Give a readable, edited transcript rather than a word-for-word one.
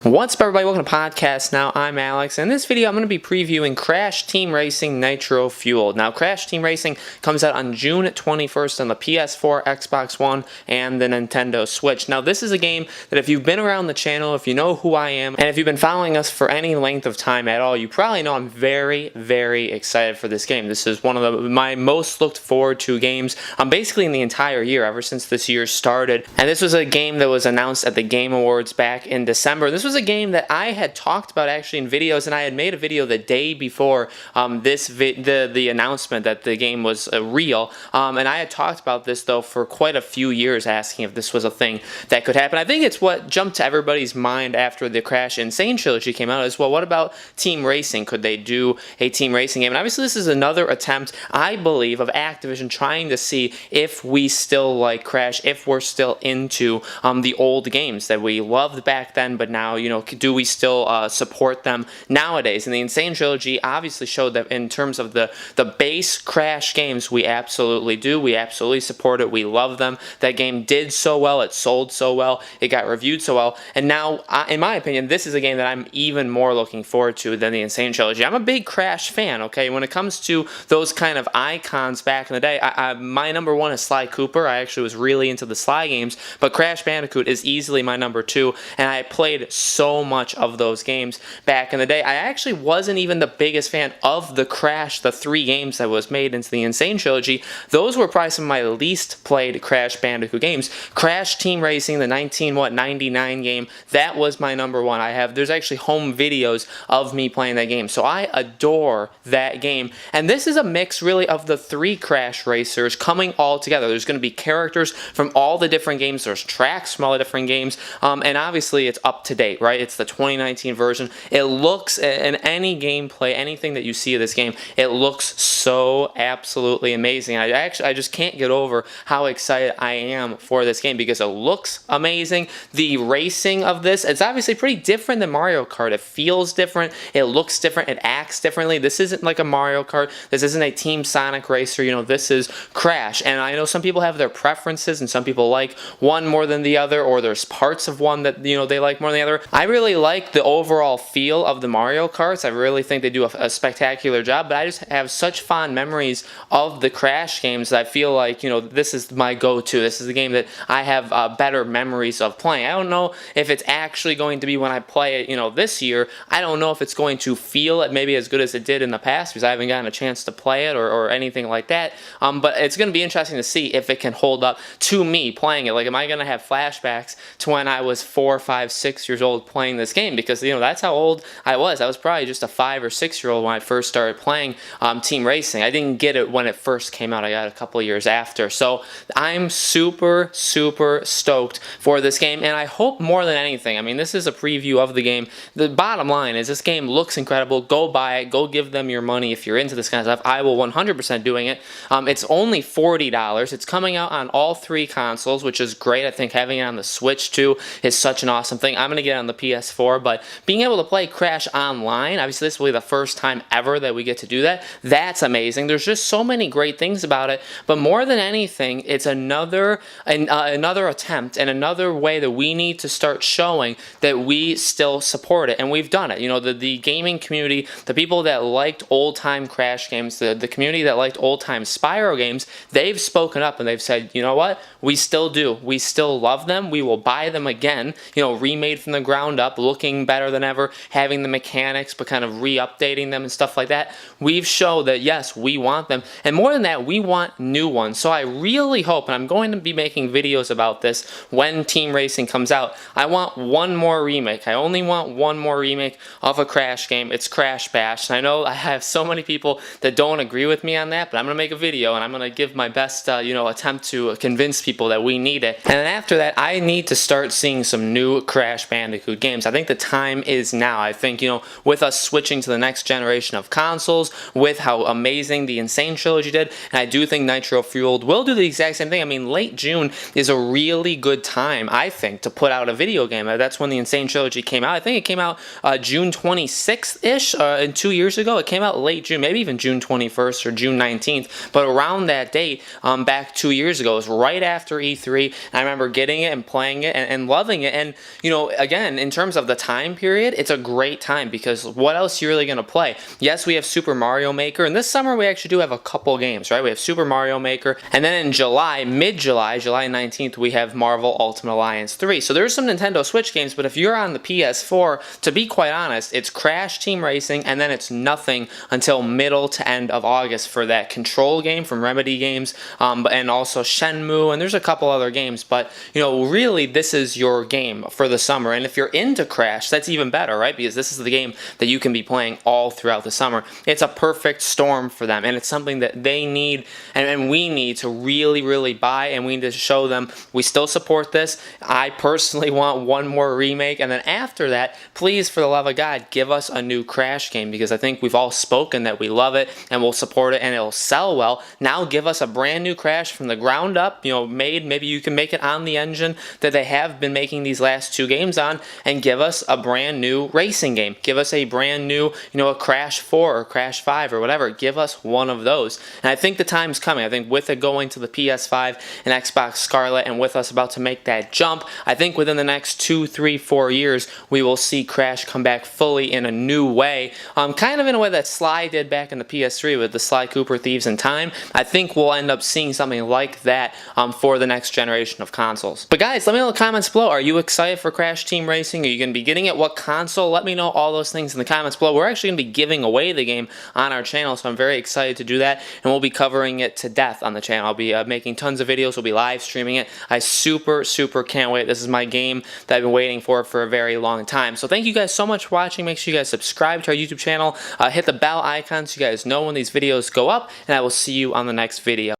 What's up, everybody? Welcome to Podcast Now. I'm Alex, and in this video I'm going to be previewing Crash Team Racing Nitro Fueled. Now, Crash Team Racing comes out on June 21st on the PS4, Xbox One, and the Nintendo Switch. Now, this is a game that if you've been around the channel, if you know who I am, and if you've been following us for any length of time at all, you probably know I'm very, very excited for this game. This is one of my most looked forward to games basically in the entire year, ever since this year started. And this was a game that was announced at the Game Awards back in December. This was a game that I had talked about actually in videos, and I had made a video the day before the announcement that the game was real, and I had talked about this though for quite a few years, asking if this was a thing that could happen. I think it's what jumped to everybody's mind after the Crash Insane trilogy came out as well. What about team racing? Could they do a team racing game? And obviously this is another attempt, I believe, of Activision trying to see if we still like Crash, if we're still into the old games that we loved back then, but now, you know, do we still support them nowadays? And the Insane trilogy obviously showed that in terms of the base Crash games, we absolutely do. We absolutely support it. We love them. That game did so well. It sold so well. It got reviewed so well. And now, in my opinion, this is a game that I'm even more looking forward to than the Insane trilogy. I'm a big Crash fan, okay? When it comes to those kind of icons back in the day, my number one is Sly Cooper. I actually was really into the Sly games, but Crash Bandicoot is easily my number two, and I played so much of those games back in the day. I actually wasn't even the biggest fan of the Crash, the 3 games that was made into the Insane trilogy. Those were probably some of my least played Crash Bandicoot games. Crash Team Racing, the 1999 game, that was my number one. There's actually home videos of me playing that game, so I adore that game. And this is a mix really of the 3 Crash racers coming all together. There's going to be characters from all the different games. There's tracks from all the different games, and obviously it's up to date, right? It's the 2019 version. It looks, in any gameplay, anything that you see of this game, it looks so absolutely amazing. I just can't get over how excited I am for this game because it looks amazing. The racing of this, it's obviously pretty different than Mario Kart. It feels different. It looks different. It acts differently. This isn't like a Mario Kart. This isn't a Team Sonic racer. You know, this is Crash. And I know some people have their preferences and some people like one more than the other, or there's parts of one that, you know, they like more than the other. I really like the overall feel of the Mario Karts. I really think they do a spectacular job, but I just have such fond memories of the Crash games that I feel like, you know, this is my go-to. This is the game that I have better memories of playing. I don't know if it's actually going to be when I play it, you know, this year. I don't know if it's going to feel it maybe as good as it did in the past because I haven't gotten a chance to play it or anything like that. But it's going to be interesting to see if it can hold up to me playing it. Like, am I going to have flashbacks to when I was 4, 5, 6 years old playing this game? Because, you know, that's how old I was. I was probably just a 5 or 6 year old when I first started playing Team Racing. I didn't get it when it first came out. I got it a couple years after. So I'm super, super stoked for this game, and I hope more than anything, I mean, this is a preview of the game. The bottom line is this game looks incredible. Go buy it. Go give them your money if you're into this kind of stuff. I will 100% doing it. It's only $40. It's coming out on all 3 consoles, which is great. I think having it on the Switch too is such an awesome thing. I'm going to get it on the PS4, but being able to play Crash online, obviously this will be the first time ever that we get to do that. That's amazing. There's just so many great things about it, but more than anything, it's another attempt and another way that we need to start showing that we still support it, and we've done it. You know, the gaming community, the people that liked old-time Crash games, the community that liked old-time Spyro games, they've spoken up and they've said, you know what, we still do. We still love them. We will buy them again, you know, remade from the ground up, looking better than ever, having the mechanics, but kind of re-updating them and stuff like that. We've shown that, yes, we want them. And more than that, we want new ones. So I really hope, and I'm going to be making videos about this when Team Racing comes out, I want one more remake. I only want one more remake of a Crash game. It's Crash Bash. And I know I have so many people that don't agree with me on that, but I'm going to make a video and I'm going to give my best, attempt to convince people that we need it. And then after that, I need to start seeing some new Crash Bandicoot games. I think the time is now. I think, you know, with us switching to the next generation of consoles, with how amazing the Insane trilogy did, and I do think Nitro Fueled will do the exact same thing. I mean, late June is a really good time, I think, to put out a video game. That's when the Insane trilogy came out. I think it came out June 26th-ish, and 2 years ago. It came out late June, maybe even June 21st or June 19th, but around that date, back 2 years ago, it was right after E3, and I remember getting it and playing it and loving it. And, you know, again, again, in terms of the time period, it's a great time because what else are you really going to play? Yes, we have Super Mario Maker, and this summer we actually do have a couple games, right? We have Super Mario Maker, and then in July, mid-July, July 19th, we have Marvel Ultimate Alliance 3. So there's some Nintendo Switch games, but if you're on the PS4, to be quite honest, it's Crash Team Racing, and then it's nothing until middle to end of August for that Control game from Remedy Games, and also Shenmue, and there's a couple other games, but, you know, really, this is your game for the summer, and if you're into Crash, that's even better, right? Because this is the game that you can be playing all throughout the summer. It's a perfect storm for them, and it's something that they need, and we need to really, really buy, and we need to show them we still support this. I personally want one more remake, and then after that, please, for the love of God, give us a new Crash game, because I think we've all spoken that we love it, and we'll support it, and it'll sell well. Now give us a brand new Crash from the ground up, you know, maybe you can make it on the engine that they have been making these last two games on, and give us a brand new racing game. Give us a brand new, you know, a Crash 4 or Crash 5 or whatever. Give us one of those. And I think the time's coming. I think with it going to the PS5 and Xbox Scarlet, and with us about to make that jump, I think within the next 2, 3, 4 years, we will see Crash come back fully in a new way. Kind of in a way that Sly did back in the PS3 with the Sly Cooper Thieves in Time. I think we'll end up seeing something like that for the next generation of consoles. But guys, let me know in the comments below. Are you excited for Crash Team Racing? Are you going to be getting it? What console? Let me know all those things in the comments below. We're actually going to be giving away the game on our channel, so I'm very excited to do that, and we'll be covering it to death on the channel. I'll be making tons of videos. We'll be live streaming it. I super can't wait. This is my game that I've been waiting for a very long time. So thank you guys so much for watching. Make sure you guys subscribe to our YouTube channel. Hit the bell icon so you guys know when these videos go up, and I will see you on the next video.